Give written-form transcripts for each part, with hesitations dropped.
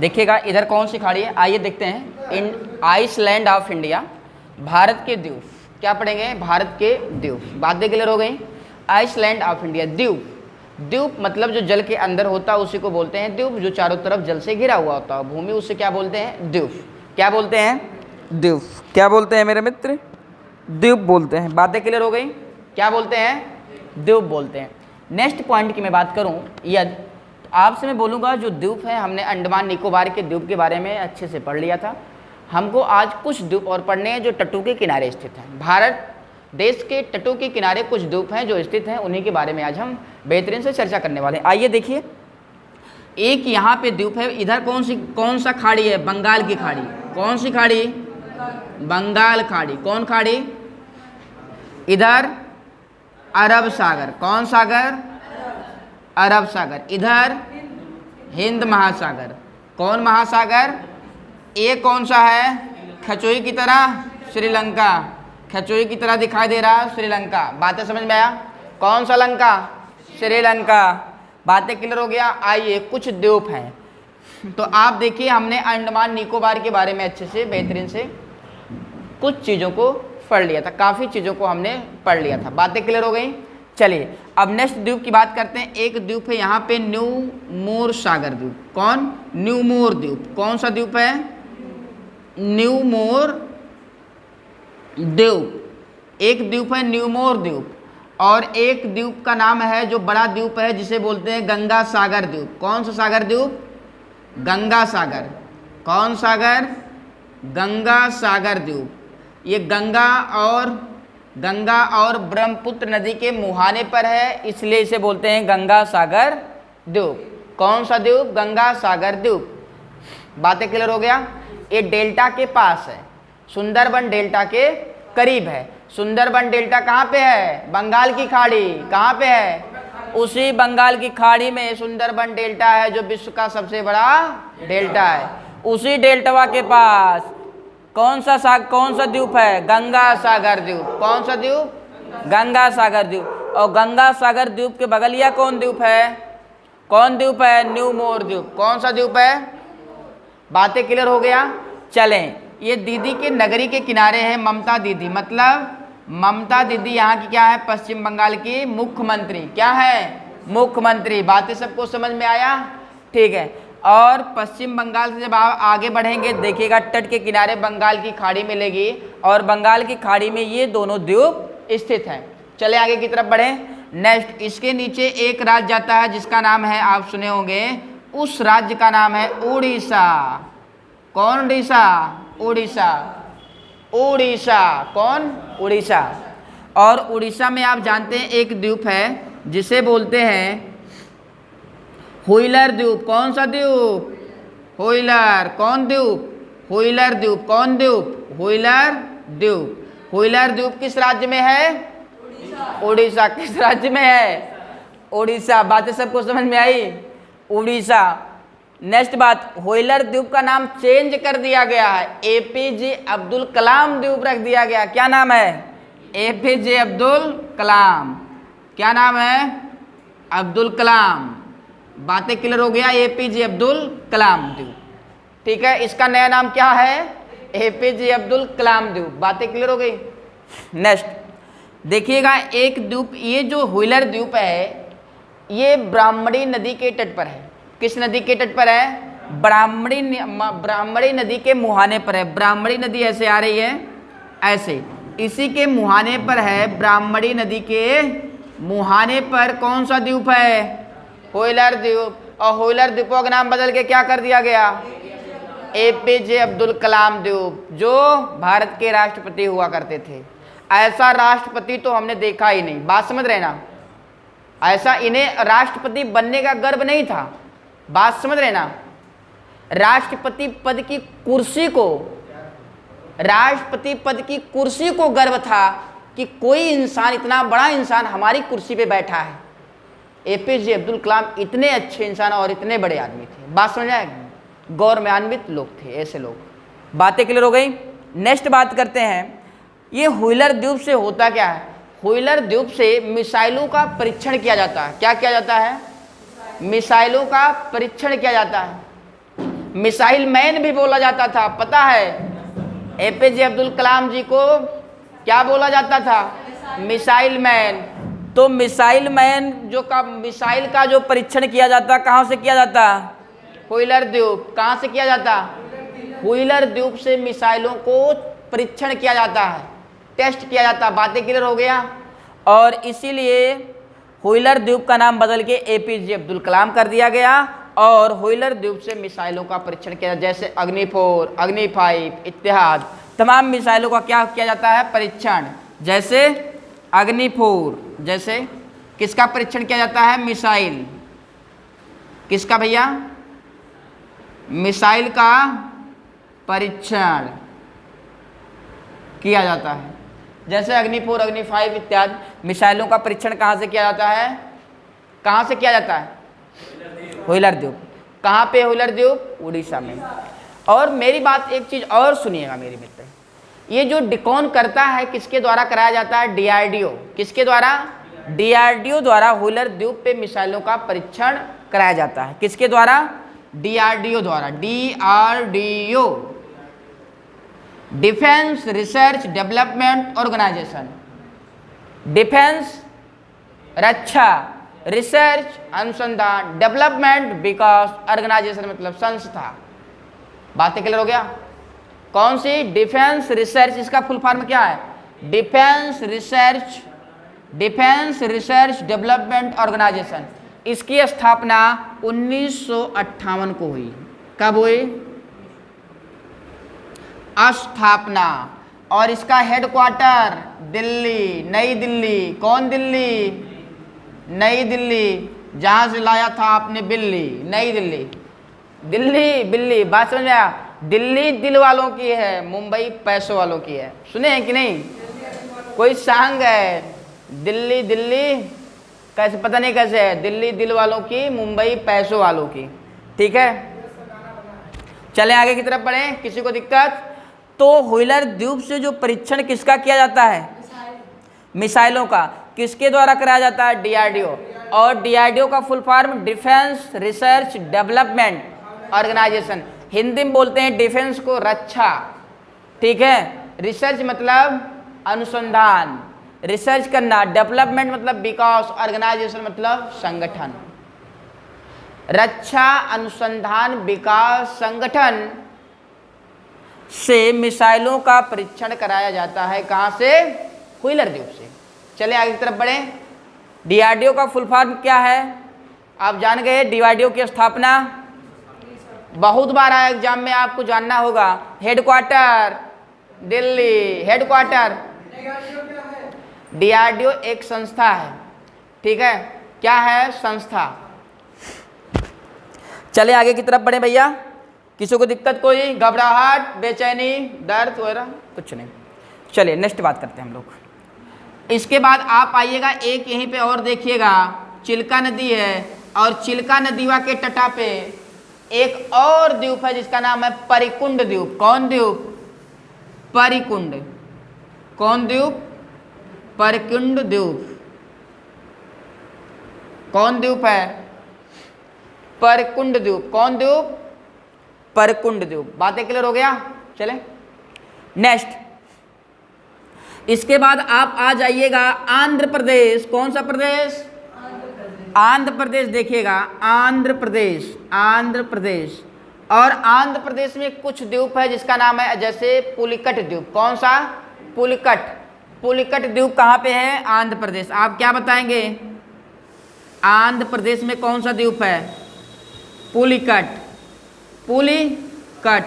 देखिएगा इधर कौन सी खाड़ी है, आइए देखते हैं। In island of India, Bharat के द्वीप। क्या पढ़ेंगे? भारत के द्वीप। बातें क्लियर हो गई। आइसलैंड ऑफ इंडिया, द्वीप। द्वीप मतलब जो जल के अंदर होता है उसी को बोलते हैं द्वीप, जो चारों तरफ जल से घिरा हुआ होता है भूमि, उससे क्या बोलते हैं? द्वीप। क्या बोलते हैं? द्वीप। क्या बोलते हैं मेरे मित्र? द्वीप बोलते हैं। बातें क्लियर हो गई। क्या बोलते हैं? द्वीप बोलते हैं। नेक्स्ट पॉइंट की मैं बात करूं, यदि आपसे मैं बोलूँगा जो द्वीप है, हमने अंडमान निकोबार के द्वीप के बारे में अच्छे से पढ़ लिया था। हमको आज कुछ द्वीप और पढ़ने हैं जो तटों के किनारे स्थित हैं। भारत देश के तटों के किनारे कुछ द्वीप हैं जो स्थित हैं, उन्हीं के बारे में आज हम बेहतरीन से चर्चा करने वाले हैं। आइए देखिए, एक यहाँ पे द्वीप है, इधर कौन सा खाड़ी है? बंगाल की खाड़ी। कौन सी खाड़ी? बंगाल खाड़ी। कौन खाड़ी? इधर अरब सागर। कौन सागर? अरब सागर। इधर हिंद महासागर। कौन महासागर? ये कौन सा है? खचोई की तरह श्रीलंका। खचोई की तरह दिखाई दे रहा है श्रीलंका। बातें समझ में आया? कौन सा लंका? श्रीलंका। बातें क्लियर हो गया। आइए कुछ द्वीप हैं, तो आप देखिए हमने अंडमान निकोबार के बारे में अच्छे से बेहतरीन से कुछ चीज़ों को पढ़ लिया था, काफ़ी चीज़ों को हमने पढ़ लिया था। बातें क्लियर हो गई। चलिए अब नेक्स्ट द्वीप की बात करते हैं। एक द्वीप है यहाँ पे न्यू मोर सागर द्वीप। कौन? न्यू मोर द्वीप। कौन सा द्वीप है? न्यू मोर द्वीप। एक द्वीप है न्यू मोर द्वीप, और एक द्वीप का नाम है जो बड़ा द्वीप है जिसे बोलते हैं गंगा सागर द्वीप। कौन सा सागर द्वीप? गंगा सागर। कौन सागर? गंगा सागर द्वीप। ये गंगा और ब्रह्मपुत्र नदी के मुहाने पर है, इसलिए इसे बोलते हैं गंगा सागर द्वीप। कौन सा द्वीप? गंगा सागर द्वीप। बातें क्लियर हो गया। ये डेल्टा के पास है, सुंदरबन डेल्टा के करीब है। सुंदरबन डेल्टा कहाँ पे है? बंगाल की खाड़ी। कहाँ पे है? उसी बंगाल की खाड़ी में सुंदरबन डेल्टा है, जो विश्व का सबसे बड़ा डेल्टा है। उसी डेल्टा के पास कौन सा द्वीप है? गंगा सागर द्वीप। कौन सा द्वीप? गंगा सागर द्वीप। और गंगा सागर द्वीप के बगलिया कौन द्वीप है? कौन द्वीप है? न्यू मोर द्वीप। कौन सा द्वीप है? बातें क्लियर हो गया। चलें, ये दीदी के नगरी के किनारे है ममता दीदी। मतलब ममता दीदी यहाँ की क्या है? पश्चिम बंगाल की मुख्यमंत्री। क्या है? मुख्यमंत्री। बातें सबको समझ में आया? ठीक है। और पश्चिम बंगाल से जब आप आगे बढ़ेंगे, देखिएगा तट के किनारे बंगाल की खाड़ी मिलेगी, और बंगाल की खाड़ी में ये दोनों द्वीप स्थित हैं। चले आगे की तरफ बढ़ें। नेक्स्ट, इसके नीचे एक राज्य जाता है जिसका नाम है, आप सुने होंगे, उस राज्य का नाम है उड़ीसा। कौन? उड़ीसा। उड़ीसा। उड़ीसा। कौन? उड़ीसा। और उड़ीसा में आप जानते हैं एक द्वीप है जिसे बोलते हैं व्हीलर द्वीप। कौन सा द्वीप? व्हीलर। कौन द्वीप? व्हीलर द्वीप। कौन द्वीप? व्हीलर द्वीप। व्हीलर द्वीप किस राज्य में है? उड़ीसा। किस राज्य में है? उड़ीसा। बातें सबको समझ में आई? उड़ीसा। नेक्स्ट बात, व्हीलर द्वीप का नाम चेंज कर दिया गया है, एपीजे अब्दुल कलाम द्वीप रख दिया गया। क्या नाम है? एपीजे अब्दुल कलाम। क्या नाम है? अब्दुल कलाम। बातें क्लियर हो गया। एपीजे अब्दुल कलाम द्वीप। ठीक है, इसका नया नाम क्या है? एपीजे अब्दुल कलाम द्वीप। बातें क्लियर हो गई। नेक्स्ट देखिएगा, एक द्वीप, ये जो व्हीलर द्वीप है ये ब्राह्मणी नदी के तट पर है। किस नदी के तट पर है? ब्राह्मणी नदी के मुहाने पर है। ब्राह्मणी नदी ऐसे आ रही है, ऐसे इसी के मुहाने पर है। ब्राह्मणी नदी के मुहाने पर कौन सा द्वीप है? व्हीलर द्वीप। और व्हीलर द्वीपों का नाम बदल के क्या कर दिया गया? एपीजे अब्दुल कलाम द्वीप, जो भारत के राष्ट्रपति हुआ करते थे। ऐसा राष्ट्रपति तो हमने देखा ही नहीं। बात समझ रहे ना? ऐसा इन्हें राष्ट्रपति बनने का गर्व नहीं था। बात समझ रहे ना? राष्ट्रपति पद की कुर्सी को गर्व था कि कोई इंसान, इतना बड़ा इंसान हमारी कुर्सी पे बैठा है। एपीजे अब्दुल कलाम इतने अच्छे इंसान और इतने बड़े आदमी थे। बात समझ आए? गौरवान्वित लोग थे, ऐसे लोग। बातें क्लियर हो गई। नेक्स्ट बात करते हैं, ये व्हीलर द्वीप से होता क्या है? व्हीलर द्वीप से मिसाइलों का परीक्षण किया जाता है। क्या किया जाता है? मिसाइलों का परीक्षण किया जाता है। मिसाइल मैन भी बोला जाता था, पता है? एपीजे अब्दुल कलाम जी को क्या बोला जाता था? Missile man. तो मिसाइल मैन मिसाइल का जो परीक्षण किया जाता, कहाँ से किया जाता? व्हीलर द्वीप। कहाँ से किया जाता? व्हीलर द्वीप से मिसाइलों को परीक्षण किया जाता है, टेस्ट किया जाता है। बातें क्लियर हो गया? और इसीलिए व्हीलर द्वीप का नाम बदल के एपीजे अब्दुल कलाम कर दिया गया और व्हीलर द्वीप से मिसाइलों का परीक्षण किया, जैसे अग्नि 4, अग्नि 5 इत्यादि तमाम मिसाइलों का क्या किया जाता है? परीक्षण। जैसे अग्नि 4, जैसे किसका परीक्षण किया जाता है? मिसाइल। किसका भैया? मिसाइल का परीक्षण किया जाता है। जैसे अग्नि 4, अग्नि 5 इत्यादि मिसाइलों का परीक्षण कहाँ से किया जाता है? कहाँ से किया जाता है? व्हीलर द्वीप। कहाँ पे व्हीलर द्वीप? उड़ीसा में। और मेरी बात एक चीज़ और सुनिएगा मेरे मित्र, ये जो डिकॉन करता है किसके द्वारा कराया जाता है? डीआरडीओ। किसके द्वारा? डीआरडीओ द्वारा व्हीलर द्वीप पे मिसाइलों का परीक्षण कराया जाता है। किसके द्वारा? डीआरडीओ द्वारा। DRDO, defence research development organisation. Defence रक्षा, रिसर्च अनुसंधान, डेवलपमेंट विकास, ऑर्गेनाइजेशन मतलब संस्था। बातें क्लियर हो गया? कौन सी? Defence research. इसका फुल फॉर्म क्या है? Defence research development organisation. इसकी स्थापना 1958 को हुई। कब हुई? स्थापना। और इसका हेडक्वार्टर दिल्ली, नई दिल्ली। कौन दिल्ली? नई दिल्ली, जहां से लाया था आपने बिल्ली। नई दिल्ली, दिल्ली बिल्ली। बात समझ में आया? दिल्ली दिल वालों की है, मुंबई पैसों वालों की है। सुने हैं कि नहीं? कोई सॉन्ग है, दिल्ली दिल्ली कैसे, पता नहीं कैसे है, दिल्ली दिल वालों की, मुंबई पैसों वालों की। ठीक है, चलें आगे की तरफ बढ़ें। किसी को दिक्कत? तो व्हीलर द्वीप से जो परीक्षण किसका किया जाता है? मिसाइलों का। किसके द्वारा कराया जाता है? डीआरडीओ। और डीआरडीओ का full form defence research development organisation. Hindi में बोलते हैं डिफेंस को रक्षा। ठीक है, रिसर्च मतलब अनुसंधान, रिसर्च करना, डेवलपमेंट मतलब विकास, ऑर्गेनाइजेशन मतलब संगठन। रक्षा अनुसंधान विकास संगठन से मिसाइलों का परीक्षण कराया जाता है। कहाँ से? व्हीलर द्वीप से। चले आगे की तरफ बढ़े। डीआरडीओ का फुल फॉर्म क्या है? आप जान गए। डीआरडीओ की स्थापना बहुत बार आया एग्जाम में, आपको जानना होगा। Headquarter Delhi, headquarter. डीआरडीओ एक संस्था है। ठीक है, क्या है? संस्था। चले आगे की तरफ बढ़े भैया। किसी को दिक्कत, कोई घबराहट, बेचैनी, दर्द वगैरह? कुछ नहीं। चलिए नेक्स्ट बात करते हैं हम लोग। इसके बाद आप आइएगा, एक यहीं पे और देखिएगा, चिल्का नदी है और चिल्का नदीवा के तटा पे एक और द्वीप है जिसका नाम है परिकुंड द्वीप। कौन द्वीप? परिकुंड। कौन द्वीप? परिकुंड द्वीप। कौन द्वीप है? परिकुंड द्वीप। कौन द्वीप? परिकुंड द्वीप। बातें क्लियर हो गया? चलें नेक्स्ट। इसके बाद आप आ जाइएगा आंध्र प्रदेश। कौन सा प्रदेश? आंध्र प्रदेश। देखिएगा आंध्र प्रदेश, आंध्र प्रदेश। और आंध्र प्रदेश में कुछ द्वीप है जिसका नाम है जैसे पुलिकट द्वीप। कौन सा? पुलिकट। पुलिकट द्वीप कहाँ पे है? आंध्र प्रदेश। आप क्या बताएंगे? आंध्र प्रदेश में कौन सा द्वीप है? पुलिकट। पुलिकट,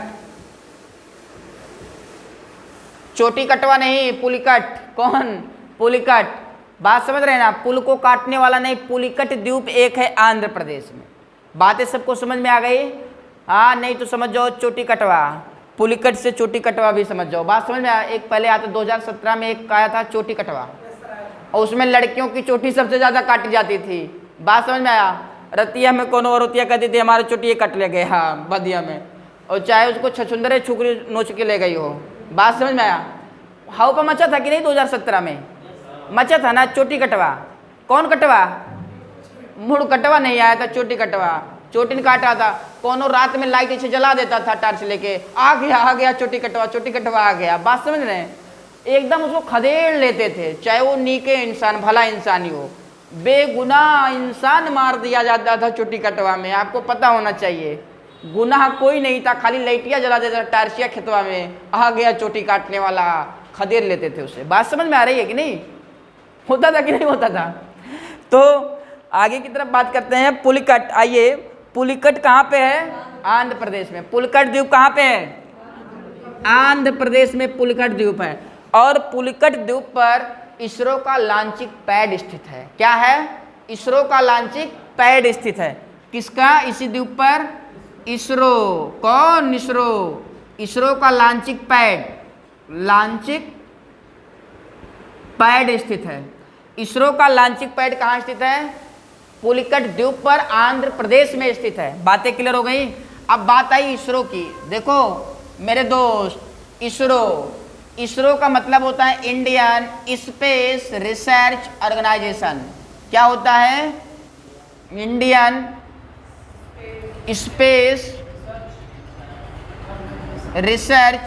चोटी कटवा नहीं, पुलिकट। कौन? पुलिकट। बात समझ रहे हैं ना? पुल को काटने वाला नहीं, पुलिकट द्वीप एक है आंध्र प्रदेश में। बातें सबको समझ में आ गई? हाँ, नहीं तो समझ जाओ चोटी कटवा, पुलिकट से चोटी कटवा भी समझ जाओ। बात समझ में आया? एक पहले आता 2017 में एक आया था चोटी कटवा, और उसमें लड़कियों की चोटी सबसे ज़्यादा काटी जाती थी। बात समझ में आया? रतिया में कौन और रतिया कहती थी हमारे चोटी ये कट ले गए, हाँ बदिया में, और चाहे उसको छछुंदरे छुकरी नोच के ले गई हो। बात समझ में आया? हाउ पर मचा था कि नहीं? 2017 में मचा था ना चोटी कटवा। कौन कटवा? मुड़ कटवा नहीं आया था, चोटी कटवा। चोटी काट रहा था, कोनो रात में लाइट इसे जला देता था टॉर्च लेके, आ गया चोटी कटवा आ गया। बात समझ रहे हैं? एकदम उसको खदेड़ लेते थे, चाहे वो नीके इंसान भला इंसान ही हो, बेगुनाह इंसान मार दिया जाता था चोटी कटवा में। आपको पता होना चाहिए, गुनाह कोई नहीं था, खाली लाइटियाँ जला देता था टार्चिया खितवा में, आ गया चोटी काटने वाला, खदेड़ लेते थे उसे। बात समझ में आ रही है कि नहीं? होता था कि नहीं होता था? तो आगे की तरफ बात करते हैं। पुलिकट, आइए, पुलिकट कहाँ पे है? आंध्र प्रदेश में। पुलिकट द्वीप कहाँ पे है? आंध्र प्रदेश में पुलिकट द्वीप है। और पुलिकट द्वीप पर इसरो का लॉन्चिंग पैड स्थित है। क्या है? इसरो का लॉन्चिंग पैड स्थित है। किसका? इसी द्वीप पर इसरो। कौन? इसरो। इसरो का लॉन्चिंग पैड स्थित है। इसरो का लॉन्चिंग पैड कहाँ स्थित है? पुलिकट द्वीप पर आंध्र प्रदेश में स्थित है। बातें क्लियर हो गई? अब बात आई इसरो की। देखो मेरे दोस्त, इसरो का मतलब होता है इंडियन स्पेस रिसर्च ऑर्गेनाइजेशन। क्या होता है? Indian space research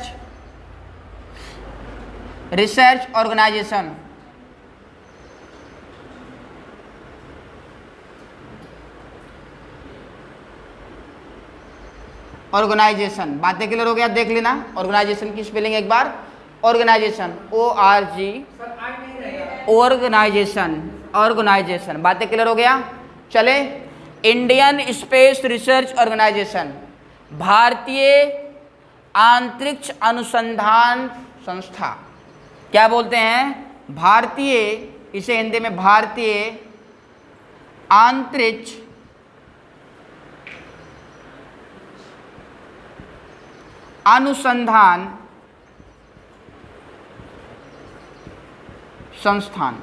organisation. बातें क्लियर हो गया? देख लेना ऑर्गेनाइजेशन की स्पेलिंग एक बार। Organisation, ORG, organisation. बातें क्लियर हो गया? चले, इंडियन स्पेस रिसर्च ऑर्गेनाइजेशन भारतीय अंतरिक्ष अनुसंधान संस्था। क्या बोलते हैं? भारतीय, इसे हिंदी में भारतीय अंतरिक्ष अनुसंधान संस्थान।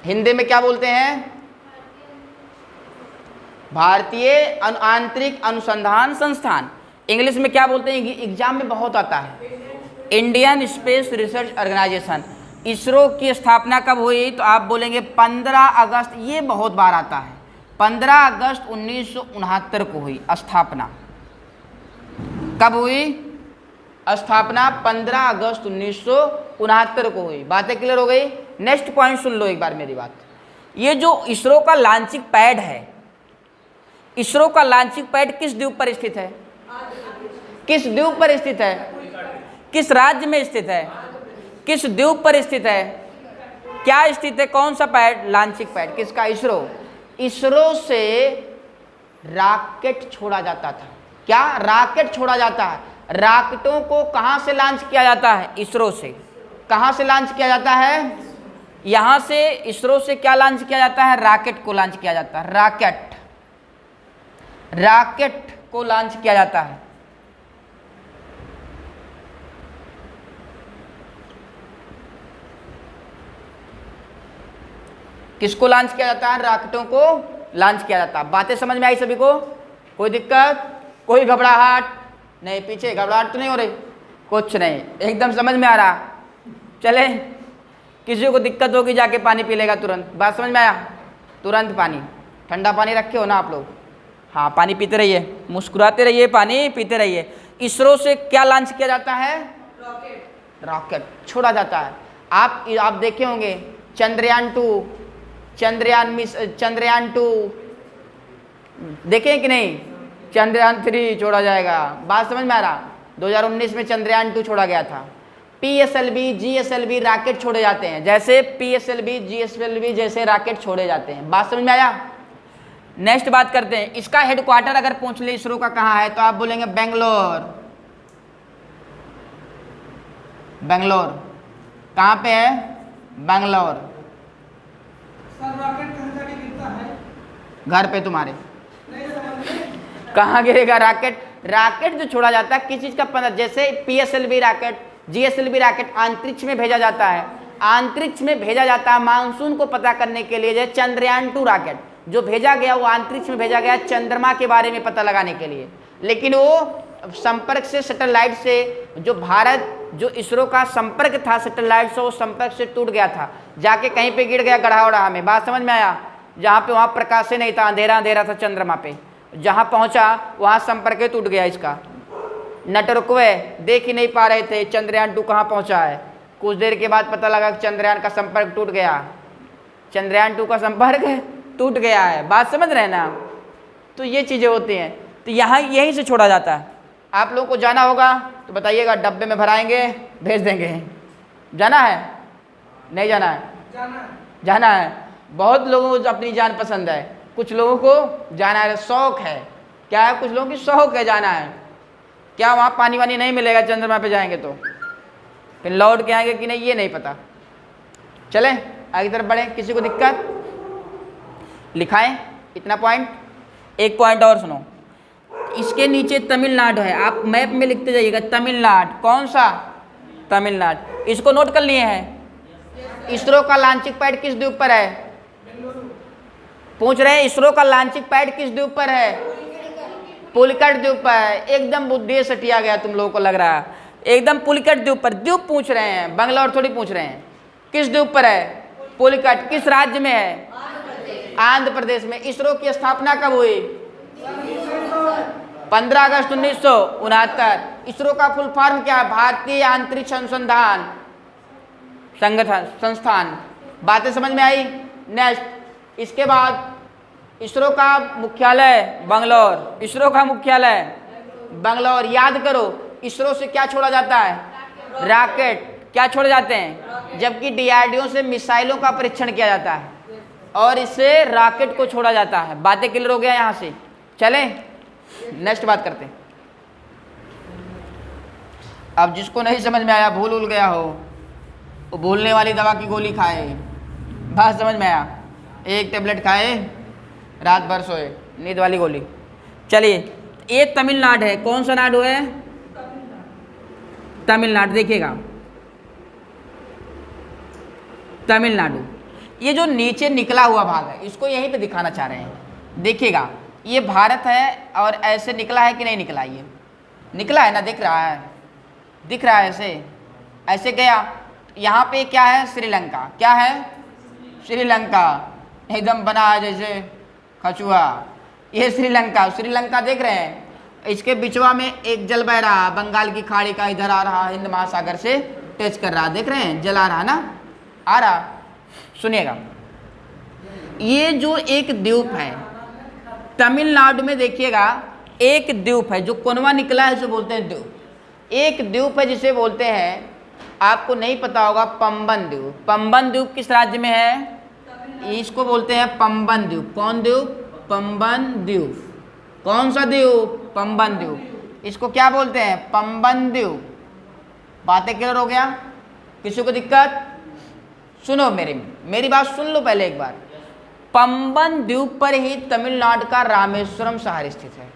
हिंदी में क्या बोलते हैं? भारतीय आंतरिक अनुसंधान संस्थान। इंग्लिश में क्या बोलते हैं? एग्जाम में बहुत आता है, Indian space research organisation. ISRO की स्थापना कब हुई? तो आप बोलेंगे 15 अगस्त। ये बहुत बार आता है। 15 अगस्त 1969 को हुई स्थापना। कब हुई स्थापना? 15 अगस्त 1969 को हुई। बातें क्लियर हो गई? नेक्स्ट पॉइंट सुन लो एक बार मेरी बात। ये जो इसरो का लॉन्चिंग पैड है, इसरो का लॉन्चिंग पैड किस द्वीप पर स्थित है? किस द्वीप पर स्थित है? किस राज्य में स्थित है? किस द्वीप पर स्थित है? क्या स्थित है? कौन सा पैड? Launching pad. किसका? इसरो। इसरो से रॉकेट छोड़ा जाता था। क्या? रॉकेट छोड़ा जाता है। रॉकेटों को कहां से लॉन्च किया जाता है? इसरो से। कहां से लॉन्च किया जाता है? यहां से इसरो से क्या लॉन्च किया जाता है? रॉकेट को लॉन्च किया जाता है। रॉकेट को लॉन्च किया जाता है। किसको लॉन्च किया जाता है? रॉकेटों को लॉन्च किया जाता है। बातें समझ में आई सभी को? कोई दिक्कत? कोई घबराहट नहीं? पीछे घबराहट तो नहीं हो रही? कुछ नहीं, एकदम समझ में आ रहा। चले, किसी को दिक्कत होगी जाके पानी पी लेगा तुरंत। बात समझ में आया? तुरंत पानी, ठंडा पानी रखे हो ना आप लोग? हाँ, पानी पीते रहिए, मुस्कुराते रहिए, पानी पीते रहिए। इसरो से क्या लॉन्च किया जाता है? रॉकेट छोड़ा जाता है। आप देखे होंगे चंद्रयान 2 देखें कि नहीं? चंद्रयान 3 छोड़ा जाएगा। बात समझ में आ रहा? 2019 में चंद्रयान 2 छोड़ा गया था। PSLV, GSLV रॉकेट छोड़े जाते हैं, जैसे PSLV, GSLV जैसे रॉकेट छोड़े जाते हैं। बात समझ में आया? नेक्स्ट बात करते हैं, इसका हेडक्वार्टर अगर पूछ ले इसरो का कहाँ है, तो आप बोलेंगे बेंगलोर। कहाँ पे है? बेंगलोर। सर रॉकेट कहाँ जाके गिरता है? घर पे तुम्हारे। कहाँ गिरेगा रॉकेट? रॉकेट जो छोड़ा जाता है किस चीज़ का पता, जैसे PSLV रॉकेट, GSLV रॉकेट अंतरिक्ष में भेजा जाता है। अंतरिक्ष में भेजा जाता है मानसून को पता करने के लिए। जैसे चंद्रयान 2 रॉकेट जो भेजा गया वो अंतरिक्ष में भेजा गया चंद्रमा के बारे में पता लगाने के लिए, लेकिन वो संपर्क से, सैटेलाइट से, जो भारत, जो इसरो का संपर्क था सैटेलाइट से, वो संपर्क से टूट गया था, जाके कहीं पे गिर गया गढ़ा उड़ाहा में। बात समझ में आया? जहाँ पे वहाँ प्रकाश ही नहीं था, अंधेरा अंधेरा था चंद्रमा पे। जहाँ पहुँचा वहाँ संपर्क ही टूट गया इसका। नट रुकवे देख ही नहीं पा रहे थे चंद्रयान 2 कहाँ पहुँचा है। कुछ देर के बाद पता लगा कि चंद्रयान का संपर्क टूट गया, चंद्रयान 2 का संपर्क टूट गया है। बात समझ रहे हैं ना? तो ये चीज़ें होती हैं। तो यहाँ यहीं से छोड़ा जाता है। आप लोगों को जाना होगा तो बताइएगा, डब्बे में भराएंगे, भेज देंगे। जाना है नहीं जाना है? जाना है। बहुत लोगों को अपनी जान पसंद है, कुछ लोगों को जाना है, शौक है। क्या है? कुछ लोगों की शौक है जाना है। क्या वहाँ पानी वानी नहीं मिलेगा चंद्रमा पे जाएंगे तो? फिर लौट के आएंगे कि नहीं ये नहीं पता। चलें आगे तरफ बढ़ें। किसी को दिक्कत? लिखाएं इतना पॉइंट। एक पॉइंट और सुनो, इसके नीचे तमिलनाडु है, आप मैप में लिखते जाइएगा तमिलनाडु। कौन सा? तमिलनाडु। इसको नोट कर लिए हैं? इसरो का लॉन्चिंग पैड किस द्वीप पर है? पूछ रहे हैं इसरो का लॉन्चिंग पैड किस द्वीप पर है? पुलिकट द्वीप पर है। एकदम बुद्धि सटिया गया तुम लोगों को लग रहा है, एकदम पुलिकट द्वीप पर। द्वीप पूछ रहे हैं, बंगलौर थोड़ी पूछ रहे हैं। किस द्वीप पर है? पुलिकट। किस राज्य में है? आंध्र प्रदेश में। इसरो की स्थापना कब हुई? 15 अगस्त 1969। इसरो का फुल फॉर्म क्या है? भारतीय अंतरिक्ष अनुसंधान संस्थान। बातें समझ में आई? नेक्स्ट, इसके बाद इसरो का मुख्यालय बंगलौर। इसरो का मुख्यालय बंगलौर। याद करो, इसरो से क्या छोड़ा जाता है? रॉकेट। क्या छोड़े जाते हैं? जबकि डीआरडीओ से मिसाइलों का परीक्षण किया जाता है और इससे रॉकेट को छोड़ा जाता है। बातें क्लियर हो गया यहाँ से? चलें नेक्स्ट बात करते हैं। अब जिसको नहीं समझ में आया, भूल गया हो, वो भूलने वाली दवा की गोली खाए। बात समझ में आया? एक टेबलेट खाए, रात भर सोए, नींद वाली गोली। चलिए, ये तमिलनाडु है। कौन सा नाडु है? तमिलनाडु। देखिएगा तमिलनाडु, ये जो नीचे निकला हुआ भाग है इसको यहीं पे दिखाना चाह रहे हैं। देखिएगा ये भारत है और ऐसे निकला है कि नहीं निकला? ये निकला है ना, दिख रहा है? दिख रहा है ऐसे, ऐसे गया। यहाँ पे क्या है? श्रीलंका। क्या है? श्रीलंका। एकदम बना है जैसे कछुआ। ये श्रीलंका। श्रीलंका देख रहे हैं? इसके बिचवा में एक जल बह रहा, बंगाल की खाड़ी का, इधर आ रहा, हिंद महासागर से टच कर रहा। देख रहे हैं? जल आ रहा ना, आ रहा। सुनिएगा, ये जो एक द्वीप है तमिलनाडु में, देखिएगा एक द्वीप है जो कोनवा निकला है, जो बोलते हैं द्वीप। एक द्वीप है जिसे बोलते हैं, आपको नहीं पता होगा, पंबन द्वीप। पंबन द्वीप किस राज्य में है? इसको बोलते हैं पंबन द्वीप। कौन द्वीप? पंबन द्वीप। कौन सा द्वीप? पंबन द्वीप। इसको क्या बोलते हैं? पंबन द्वीप। बातें क्लियर हो गया? किसी को दिक्कत? सुनो, मेरी बात सुन लो पहले एक बार। पंबन द्वीप पर ही तमिलनाडु का रामेश्वरम शहर स्थित है।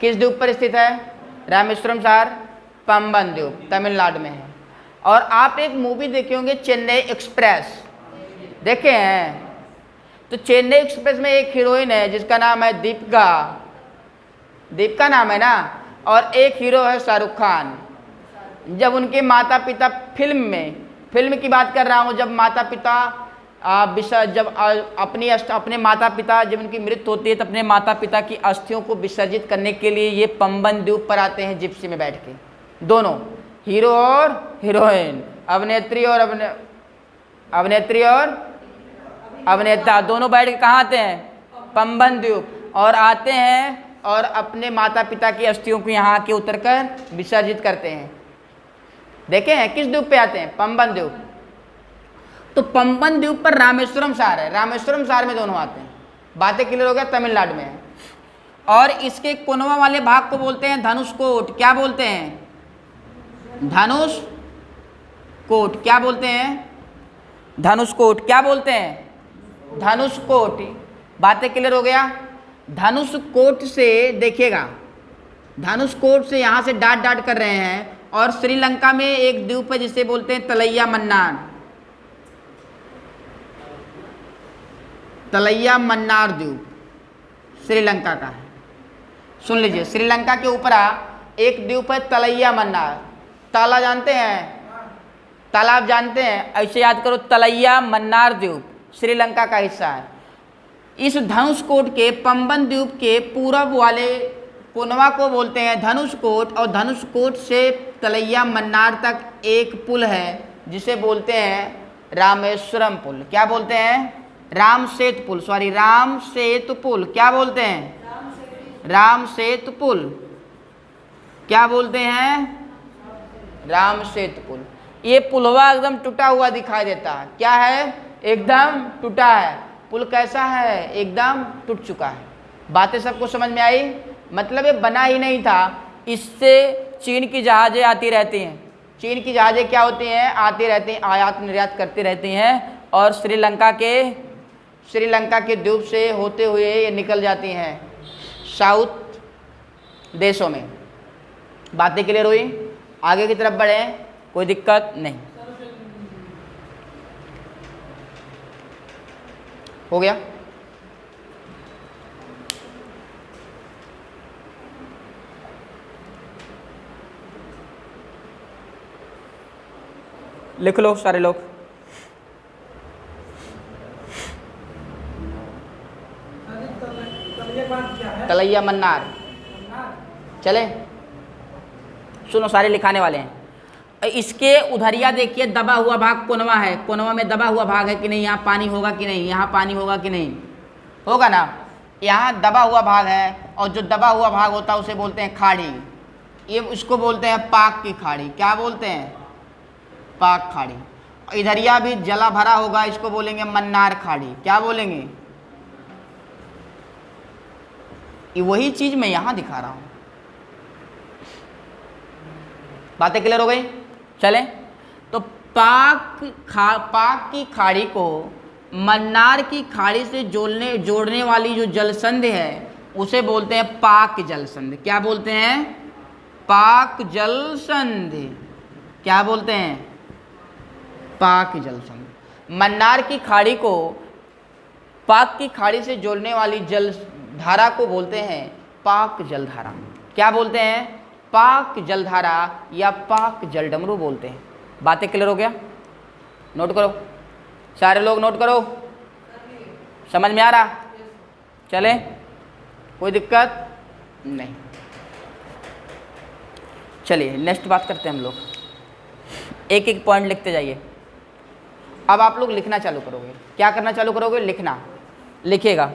किस द्वीप पर स्थित है? रामेश्वरम शहर पंबन द्वीप तमिलनाडु में है। और आप एक मूवी देखे होंगे, चेन्नई एक्सप्रेस, देखे हैं? तो चेन्नई एक्सप्रेस में एक हीरोइन है जिसका नाम है दीपिका। दीपिका नाम है ना। और एक हीरो है शाहरुख खान। जब उनके माता पिता फिल्म की बात कर रहा हूँ, जब माता पिता अपने माता पिता जब उनकी मृत्यु होती है तो अपने माता पिता की अस्थियों को विसर्जित करने के लिए ये पंबन द्वीप पर आते हैं जिप्सी में बैठ के। दोनों हीरो और हीरोइन, अभिनेत्री और अभिनेता दोनों बैठ के कहाँ आते हैं? पंबन द्वीप। और आते हैं और अपने माता पिता की अस्थियों को यहाँ के उतर कर विसर्जित करते हैं। देखे हैं? किस द्वीप पे आते हैं? पंबन द्वीप। तो पंबन द्वीप पर रामेश्वरम शहर है। रामेश्वरम शहर में दोनों आते हैं। बातें क्लियर हो गया? तमिलनाडु में है। और इसके कोनवा वाले भाग को बोलते हैं धनुषकोट। क्या बोलते हैं? धनुषकोट। क्या बोलते हैं? धनुषकोट। क्या बोलते हैं? धनुषकोट। बातें क्लियर हो गया? धनुषकोट से देखिएगा, धनुषकोट से यहाँ से डाट कर रहे हैं। और श्रीलंका में एक द्वीप है जिसे बोलते हैं तलैया मन्नार। तलैया मन्नार द्वीप श्रीलंका का है। सुन लीजिए, श्रीलंका के ऊपर एक द्वीप है तलैया मन्नार। ताला जानते हैं? तालाब जानते हैं? ऐसे याद करो, तलैया मन्नार द्वीप श्रीलंका का हिस्सा है। इस धनुषकोट के पंबन द्वीप के पूर्व वाले पुनवा को बोलते हैं धनुषकोट, और धनुषकोट से तलैया मन्नार तक एक पुल है जिसे बोलते हैं रामेश्वरम पुल। क्या बोलते हैं? राम सेतु पुल, सॉरी राम सेतु पुल। क्या बोलते हैं? राम सेतु पुल। क्या बोलते हैं? राम सेतु पुल। ये पुलवा एकदम टूटा हुआ दिखाई देता है। क्या है? एकदम टूटा है। पुल कैसा है? एकदम टूट चुका है। बातें सबको समझ में आई? मतलब ये बना ही नहीं था, इससे चीन की जहाज़ें आती रहती हैं। चीन की जहाज़ें क्या होती हैं? आती रहती हैं, आयात निर्यात करती रहती हैं, और श्रीलंका के द्वीप से होते हुए ये निकल जाती हैं साउथ देशों में। बातें क्लियर हुई? आगे की तरफ बढ़ें, कोई दिक्कत नहीं। हो गया? लिख लो सारे लोग। तलैया मन्नार। चले सुनो, सारे लिखाने वाले हैं। इसके उधरिया देखिए दबा हुआ भाग कोनवा है। कोनवा में दबा हुआ भाग है कि नहीं? यहाँ पानी होगा कि नहीं? यहाँ पानी होगा कि नहीं? होगा ना। यहाँ दबा हुआ भाग है, और जो दबा हुआ भाग होता है उसे बोलते हैं खाड़ी। ये उसको बोलते हैं पाक की खाड़ी। क्या बोलते हैं? पाक खाड़ी। इधरिया भी जला भरा होगा, इसको बोलेंगे मन्नार खाड़ी। क्या बोलेंगे? ये वही चीज मैं यहां दिखा रहा हूं। बातें क्लियर हो गई? चलें तो पाक की खाड़ी को मन्नार की खाड़ी से जोड़ने वाली जो जलसंधि है उसे बोलते हैं पाक जलसंधि। क्या बोलते हैं? पाक जलसंधि। क्या बोलते हैं? पाक जलसंधि। मन्नार की खाड़ी को पाक की खाड़ी से जोड़ने वाली जल धारा को बोलते हैं पाक जलधारा। क्या बोलते हैं? पाक जलधारा या पाक जलडमरू बोलते हैं। बातें क्लियर हो गया? नोट करो सारे लोग, नोट करो। समझ में आ रहा? चले, कोई दिक्कत नहीं। चलिए नेक्स्ट बात करते हैं हम लोग। एक एक पॉइंट लिखते जाइए। अब आप लोग लिखना चालू करोगे। क्या करना चालू करोगे? लिखना। लिखिएगा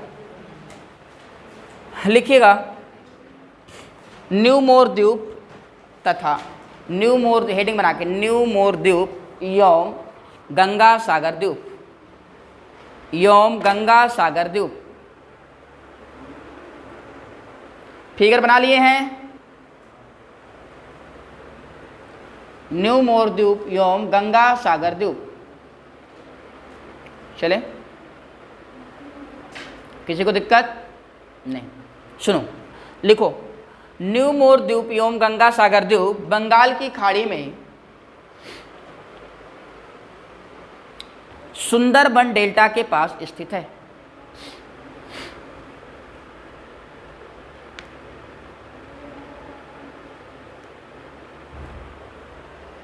न्यू मोर द्वीप तथा न्यू मोर, हेडिंग बना के, न्यू मोर द्वीप एवं गंगा सागर द्वीप, एवं गंगा सागर द्वीप। फिगर बना लिए हैं। न्यू मोर द्वीप एवं गंगा सागर द्वीप। चले, किसी को दिक्कत नहीं? सुनो, लिखो न्यू मोर द्वीप एवं गंगा सागर द्वीप बंगाल की खाड़ी में सुंदरबन डेल्टा के पास स्थित है।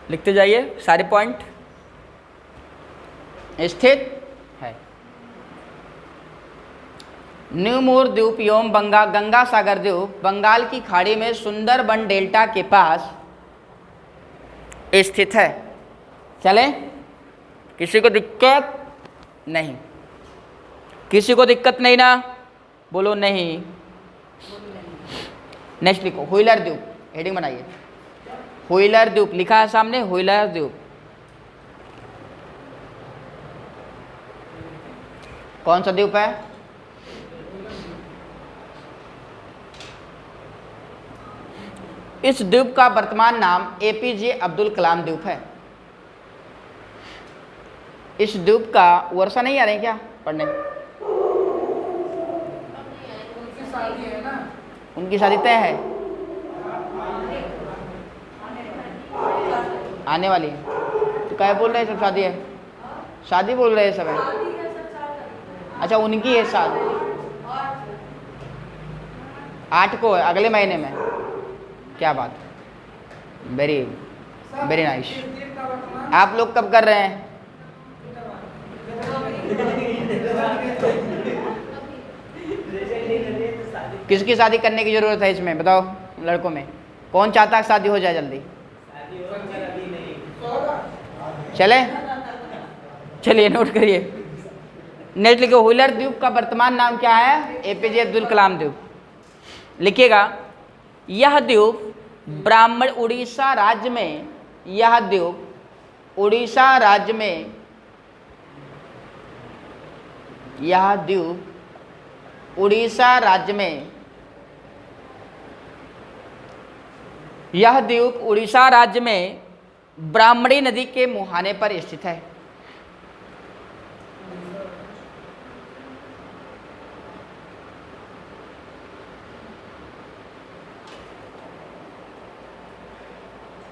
लिखते जाइए सारे पॉइंट। स्थित है। न्यू मोर द्वीप एवं गंगा सागर द्वीप बंगाल की खाड़ी में सुंदरबन डेल्टा के पास स्थित है। चले, किसी को दिक्कत नहीं? किसी को दिक्कत नहीं ना? बोलो नहीं। नेक्स्ट लिखो व्हीलर द्वीप। हेडिंग बनाइए। व्हीलर द्वीप लिखा है सामने, व्हीलर द्वीप। कौन सा द्वीप है? इस द्वीप का वर्तमान नाम एपीजे अब्दुल कलाम द्वीप है। इस द्वीप का वर्षा नहीं आ रही क्या पढ़ने? उनकी शादी है ना। उनकी शादी तय है, आने वाली है। तो क्या बोल रहे हैं? सब शादी है, शादी बोल रहे हैं सब है। अच्छा, उनकी है शादी। 8 को है, अगले महीने में। क्या बात, वेरी वेरी नाइस। आप लोग कब कर रहे हैं? किसकी शादी करने की ज़रूरत है इसमें बताओ, लड़कों में कौन चाहता है शादी हो जाए जल्दी? चले चलिए नोट करिए। नेक्स्ट लिखो, व्हीलर द्वीप का वर्तमान नाम क्या है? एपीजे अब्दुल कलाम द्वीप। लिखिएगा, यह द्वीप ब्राह्मण उड़ीसा राज्य में, यह द्वीप उड़ीसा राज्य में, यह द्वीप उड़ीसा राज्य में, यह द्वीप उड़ीसा राज्य में ब्राह्मणी नदी के मुहाने पर स्थित है।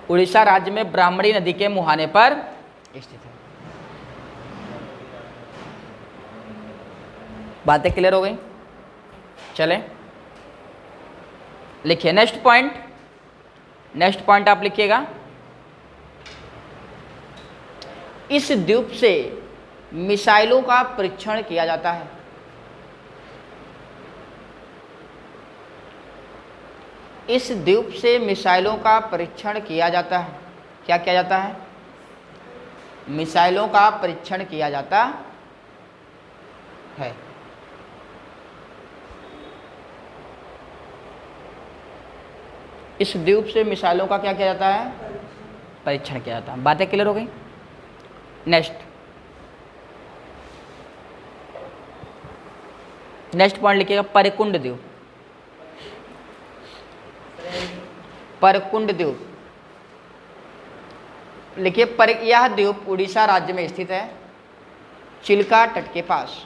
उड़ीसा राज्य में ब्राह्मणी नदी के मुहाने पर स्थित है। बातें क्लियर हो गई? चलें लिखिए नेक्स्ट पॉइंट। नेक्स्ट पॉइंट आप लिखिएगा, इस द्वीप से मिसाइलों का परीक्षण किया जाता है। इस द्वीप से मिसाइलों का परीक्षण किया जाता है। क्या किया जाता है? मिसाइलों का परीक्षण किया जाता है। इस द्वीप से मिसाइलों का क्या किया जाता है? परीक्षण किया जाता है। बातें क्लियर हो गई? नेक्स्ट पॉइंट लिखिएगा, परकुंड द्वीप। परकुंड द्वीप लिखिए, यह द्वीप उड़ीसा राज्य में स्थित है, चिल्का तट के पास।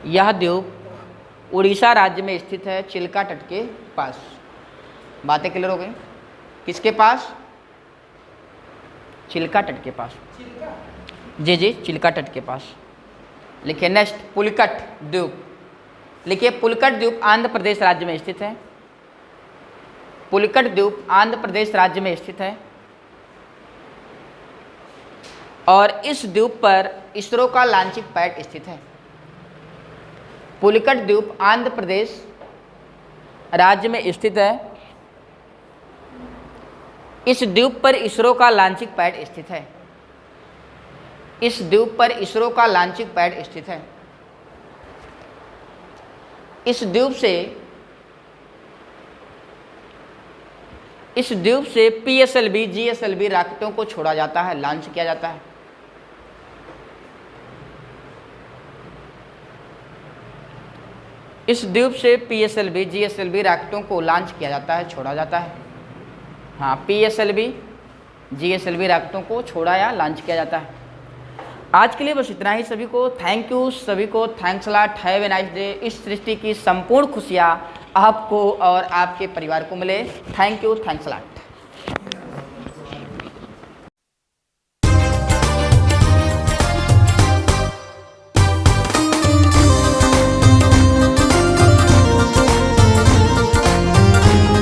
यह द्वीप उड़ीसा राज्य में स्थित है, चिल्का तट के पास। बातें क्लियर हो गई? किसके पास? चिल्का तट के पास। जी जी, चिल्का तट के पास। लिखिए नेक्स्ट, पुलिकट द्वीप। लिखिए, पुलिकट द्वीप आंध्र प्रदेश राज्य में स्थित है। पुलिकट द्वीप आंध्र प्रदेश राज्य में स्थित है और इस द्वीप पर इसरो का लॉन्चिंग पैड स्थित है। पुलिकट द्वीप आंध्र प्रदेश राज्य में स्थित है। इस द्वीप पर इसरो का लॉन्चिंग पैड स्थित है। इस द्वीप पर इसरो का लॉन्चिंग पैड स्थित है। इस द्वीप से पीएसएलवी जीएसएलवी रॉकेटों को छोड़ा जाता है, लॉन्च किया जाता है। इस द्वीप से पीएसएलवी जीएसएलवी रॉकेटों को लॉन्च किया जाता है, छोड़ा जाता है। हाँ, पीएसएलवी जीएसएलवी रॉकेटों को छोड़ा या लॉन्च किया जाता है। आज के लिए बस इतना ही। सभी को थैंक यू, सभी को thanks lot, have a nice day. इस सृष्टि की संपूर्ण खुशियाँ आपको और आपके परिवार को मिले। Thank you, thanks lot.